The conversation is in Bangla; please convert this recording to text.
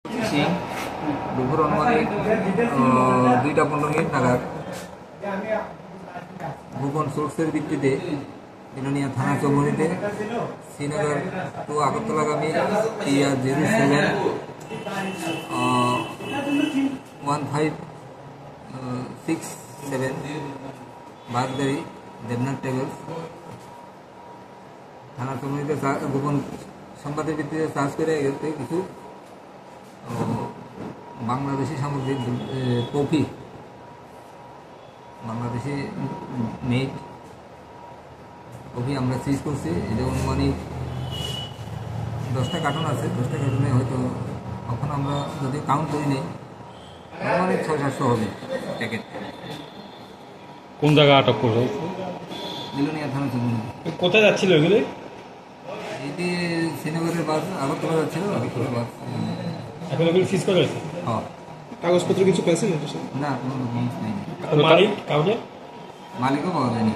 সিং দুপুর অনুমানিক 2টা 15 মিনিট নাগাদ গোপন সোর্সের ভিত্তিতে বিলোনিয়া থানা চৌমুহনীতে শ্রীনগর টু আগরতলাগামী টিআর 071567 বাগদারি দেবনাথ ট্রাভেলস থানা চৌমুহনীতে গোপন সংবাদের ভিত্তিতে সার্চ করে কিছু বাংলাদেশি সামগ্রিক কফি, বাংলাদেশি মেড কফি আমরা সিজ করছি। এটা অনুমানিক 10টা কার্টুন আছে। 10টা কার্টুনে হয়তো এখন আমরা যদি কাউন্ট করি নেই অনুমানিক 600-700 হবে প্যাকেট। কোন জায়গায় আটক করা হয়েছে? বিলোনিয়া থানা চৌমুহনী। কোথায় যাচ্ছিল এগুলো? এটি শ্রীনগরের বাস আগরতলা যাচ্ছিল। আগরতলা বাস এখন এগুলো সিজ করা হয়েছে? হ্যাঁ। কাগজপত্র কিছু পেয়েছেন? না, কোনো ডকুমেন্টস নেই। মালিক কাউকে? মালিকও পাওয়া যায়নি।